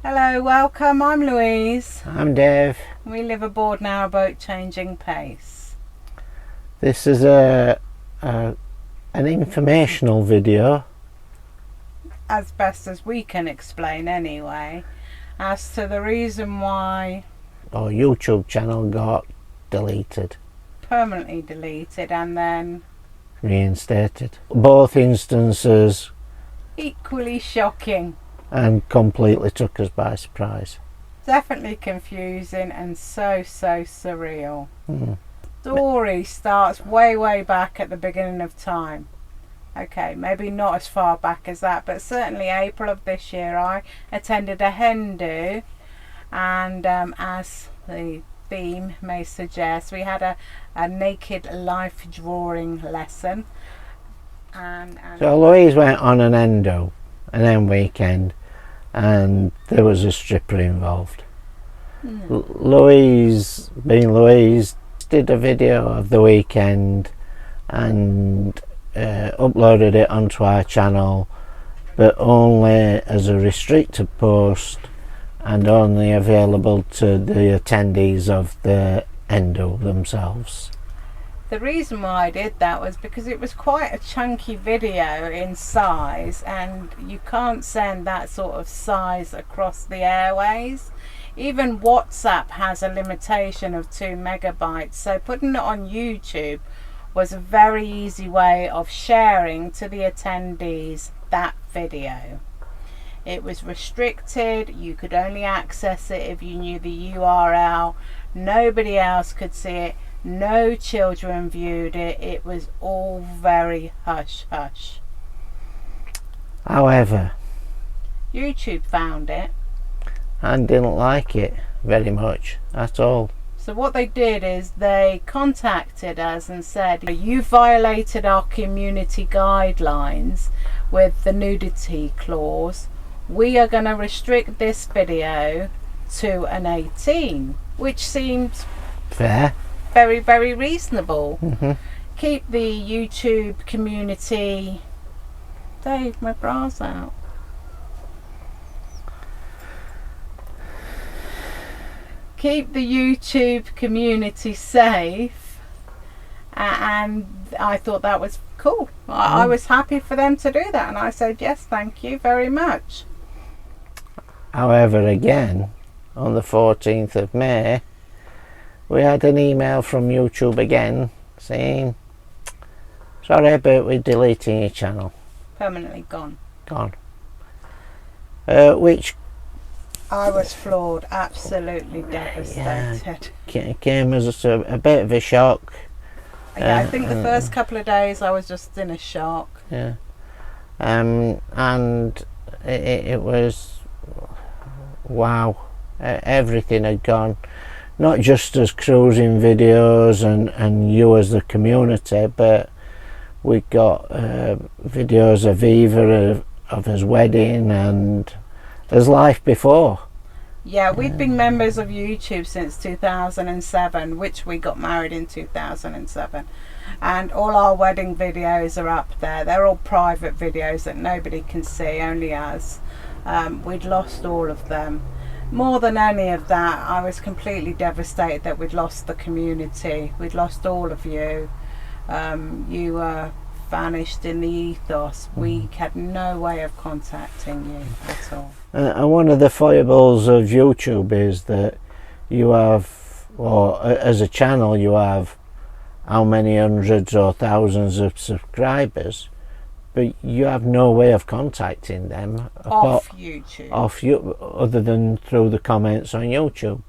Hello, welcome. I'm Louise. I'm Dave. We live aboard Narrowboat, changing pace. This is an informational video, As best as we can explain anyway, as to the reason why our YouTube channel got deleted, permanently deleted and then reinstated. Both instances equally shocking. and completely took us by surprise. Definitely confusing and so surreal. Mm. Story starts way back at the beginning of time. Okay, maybe not as far back as that, but certainly April of this year I attended a hen do, and as the theme may suggest, we had a naked life drawing lesson. And So Louise went on an end weekend, and there was a stripper involved. Louise, being Louise, did a video of the weekend and uploaded it onto our channel, but only as a restricted post and only available to the attendees of the endo themselves. the reason why I did that was because it was quite a chunky video in size, and you can't send that sort of size across the airways. Even WhatsApp has a limitation of 2 megabytes, so putting it on YouTube was a very easy way of sharing to the attendees that video. It was restricted, you could only access it if you knew the URL, nobody else could see it, no children viewed it, it was all very hush hush. However, YouTube found it and didn't like it very much at all. So what they did is they contacted us and said, you violated our community guidelines with the nudity clause. We are going to restrict this video to an 18, which seems Fair. very reasonable. Mm-hmm. Keep the YouTube community... Dave, my bra's out. Keep the YouTube community safe, and I thought that was cool. I was happy for them to do that, and I said yes, thank you very much. However, again, on the 14th of May, we had an email from YouTube again saying, sorry, but we're deleting your channel. Permanently gone. Which I was floored, absolutely devastated. came as a bit of a shock. Yeah, I think the first couple of days I was just in a shock. Yeah. And it was, wow, everything had gone. Not just as cruising videos and you as the community, but we got videos of Eva of his wedding and his life before. Yeah, we'd been members of YouTube since 2007, which we got married in 2007. And all our wedding videos are up there. They're all private videos that nobody can see, only us. We'd lost all of them. More than any of that, I was completely devastated that we'd lost the community. We'd lost all of you. You were vanished in the ethos. We had no way of contacting you at all. And one of the foibles of YouTube is that you have, or as a channel, you have how many hundreds or thousands of subscribers, but you have no way of contacting them Off YouTube. other than through the comments on YouTube.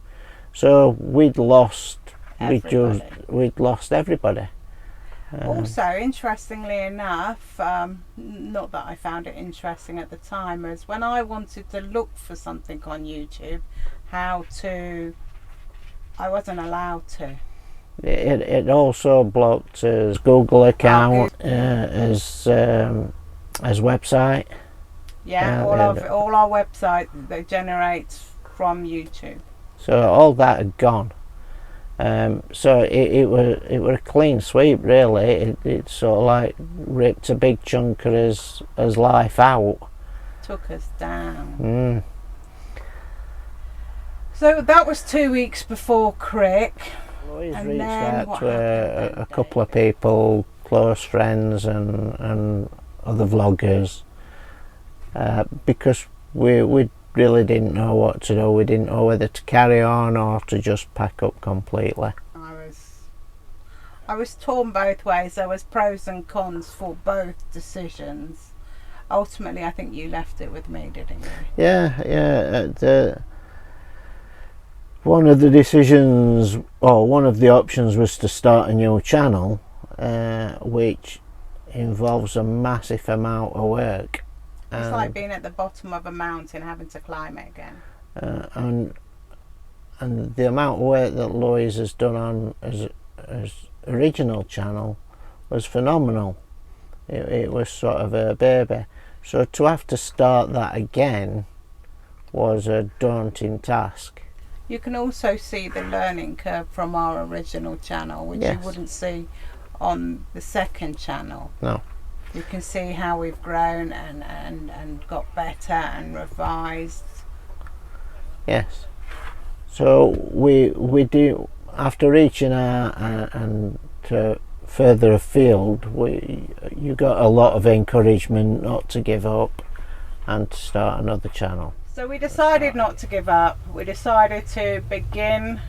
So we'd lost everybody. Also, interestingly enough, not that I found it interesting at the time, is when I wanted to look for something on YouTube, I wasn't allowed to. It also blocked his Google account, his website. Yeah, all our website that generates from YouTube. So all that had gone. So it were a clean sweep, really. It sort of like ripped a big chunk of his life out. Took us down. So that was 2 weeks before Crick. Louise And reached then out what to happened a then, couple of people, close friends and other vloggers, because we really didn't know what to do. We didn't know whether to carry on or to just pack up completely. I was torn both ways. There was pros and cons for both decisions. Ultimately, I think you left it with me, didn't you? Yeah. One of the decisions, or one of the options, was to start a new channel, which involves a massive amount of work. It's like being at the bottom of a mountain having to climb it again. And the amount of work that Louise has done on as original channel was phenomenal. It was sort of her baby. So to have to start that again was a daunting task. You can also see the learning curve from our original channel, which Yes. you wouldn't see on the second channel. No. You can see how we've grown and got better and revised. Yes. So we do, after reaching and further afield, you got a lot of encouragement not to give up and to start another channel. So we decided not to give up. We decided to begin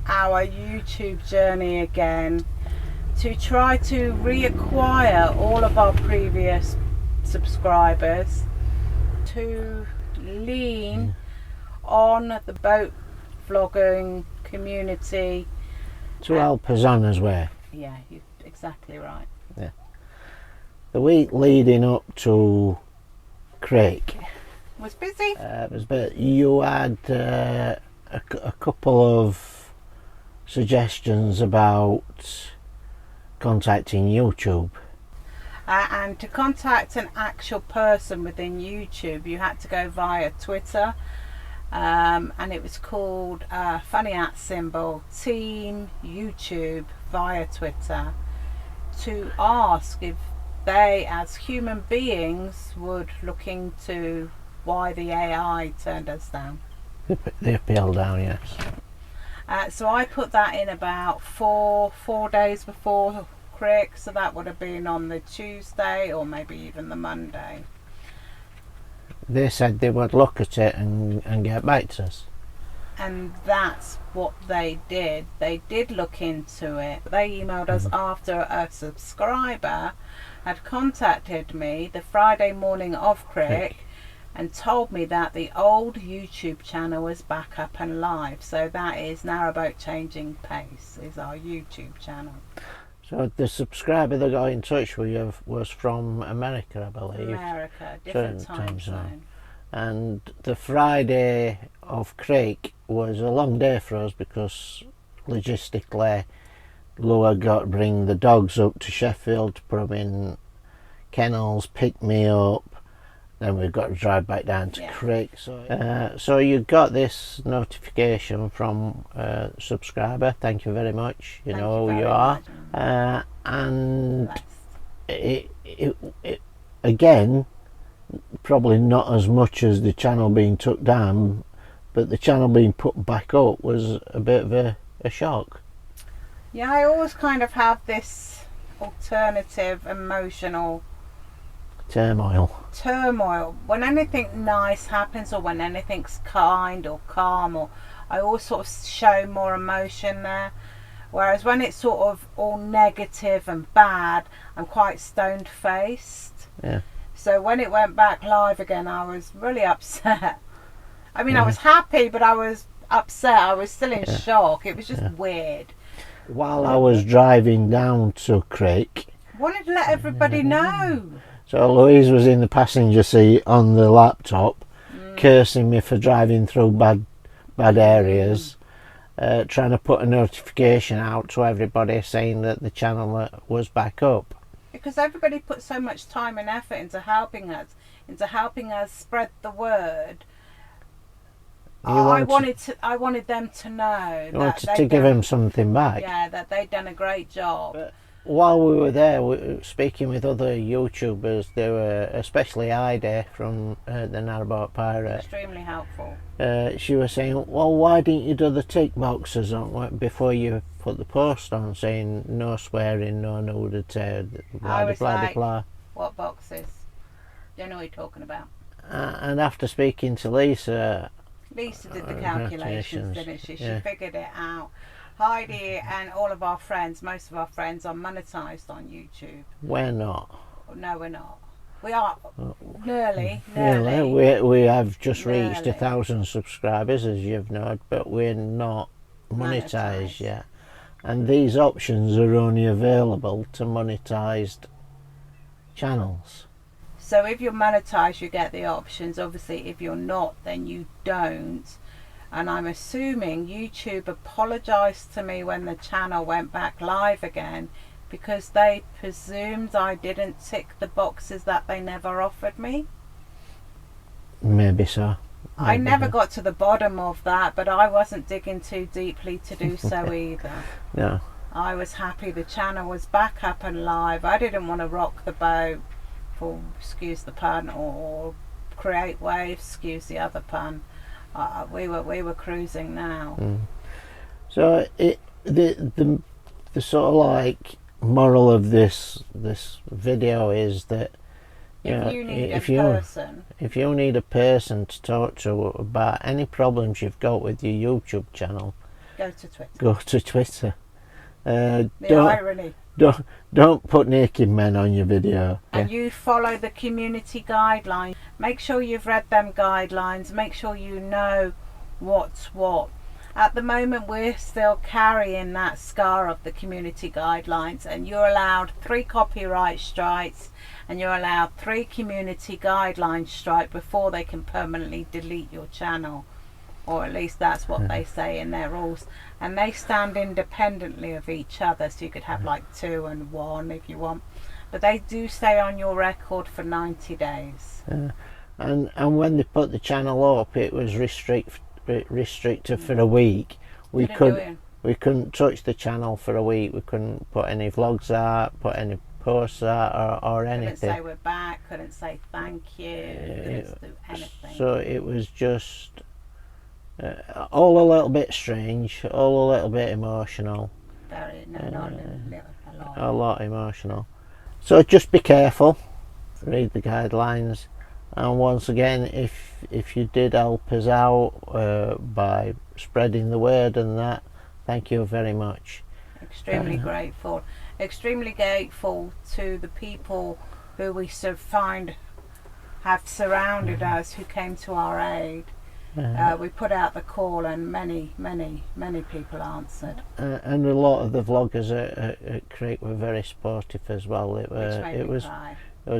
our YouTube journey again, to try to reacquire all of our previous subscribers, to lean on the boat vlogging community. To help us on as well. Yeah, you're exactly right. Yeah. The week leading up to Crick Was busy. but you had a couple of suggestions about contacting YouTube. And to contact an actual person within YouTube, you had to go via Twitter, and it was called funny at symbol Team YouTube via Twitter, to ask if they, as human beings, would look into why the AI turned us down. The appeal down, yes. So I put that in about four days before Crick, so that would have been on the Tuesday or maybe even the Monday. They said they would look at it and get back to us. And that's what they did. They did look into it. They emailed us after a subscriber had contacted me the Friday morning of Crick and told me that the old YouTube channel was back up and live. So that is Narrowboat Changing Pace is our YouTube channel. So the subscriber that got in touch with you was from America, I believe. America, different Certain time zone. And the Friday of Crick was a long day for us because logistically Lou had got to bring the dogs up to Sheffield to put them in kennels, pick me up, then we've got to drive back down to Crick. So you got this notification from a subscriber. Thank you very much. You know who you are. And it again, probably not as much as the channel being took down, but the channel being put back up was a bit of a shock. Yeah, I always kind of have this alternative emotional turmoil when anything nice happens, or when anything's kind or calm, or I always sort of show more emotion there, whereas when it's sort of all negative and bad, I'm quite stone faced. Yeah. So when it went back live again, I was really upset. I mean, I was happy, but I was upset. I was still in shock. It was just weird. While I was driving down to Crick, Wanted to let everybody know. so Louise was in the passenger seat on the laptop, cursing me for driving through bad areas, trying to put a notification out to everybody saying that the channel was back up. Because everybody put so much time and effort into helping us spread the word. I wanted them to know. You wanted to give them something back. Yeah, that they'd done a great job. while we were there, speaking with other YouTubers, they were, especially Ida from the Narrowboat Pirate. Extremely helpful. She was saying, well, why didn't you do the tick boxes on before you put the post on, saying no swearing, no nudity, I was blah, like, blah. What boxes? Don't know what you're talking about. And after speaking to Lisa Did the calculations, didn't she? She yeah. figured it out. Heidi and all of our friends, most of our friends, are monetized on YouTube. We're not. No, we're not. We are nearly. We have just reached 1,000 subscribers, as you've known, but we're not monetized yet. And these options are only available to monetized channels. So if you're monetized, you get the options. Obviously, if you're not, then you don't. And I'm assuming YouTube apologized to me when the channel went back live again, because they presumed I didn't tick the boxes that they never offered me. Maybe so. Maybe I never got to the bottom of that, but I wasn't digging too deeply to do so either. No. I was happy the channel was back up and live. I didn't want to rock the boat, for excuse the pun, or create waves, excuse the other pun. We were cruising now. So the sort of like moral of this video is that if you need a person to talk to about any problems you've got with your YouTube channel, go to Twitter. Go to Twitter. The irony. Don't put naked men on your video. And you follow the community guidelines. Make sure you've read them guidelines. Make sure you know what's what. At the moment, we're still carrying that scar of the community guidelines, and you're allowed 3 copyright strikes, and you're allowed 3 community guidelines strike before they can permanently delete your channel. Or at least that's what they say in their rules, and they stand independently of each other, so you could have like 2 and 1 if you want, but they do stay on your record for 90 days. And when they put the channel up, it was restricted for a week. We couldn't touch the channel for a week. We couldn't put any vlogs out, put any posts out, or anything. Couldn't say we're back, couldn't say thank you, couldn't do anything. So it was just all a little bit strange, all a little bit emotional. A lot emotional. So just be careful, read the guidelines, and once again, if you did help us out by spreading the word and that, thank you very much. Extremely grateful. Extremely grateful to the people who we have surrounded us, who came to our aid. We put out the call, and many people answered. And a lot of the vloggers at Creek were very supportive as well. It was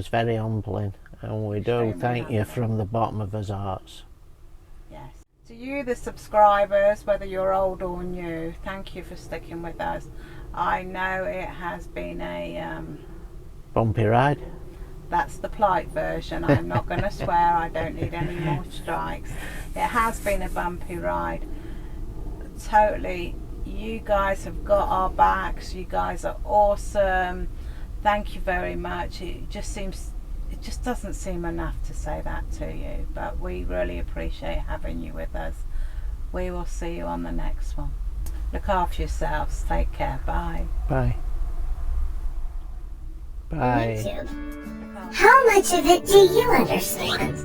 very humbling, and we do thank you from the bottom of our hearts. Yes. To you, the subscribers, whether you're old or new, thank you for sticking with us. I know it has been a bumpy ride. That's the polite version. I'm not going to swear. I don't need any more strikes. It has been a bumpy ride. Totally. You guys have got our backs. You guys are awesome. Thank you very much. It just doesn't seem enough to say that to you, but we really appreciate having you with us. We will see you on the next one. Look after yourselves. Take care. Bye. Bye. Bye. YouTube. How much of it do you understand?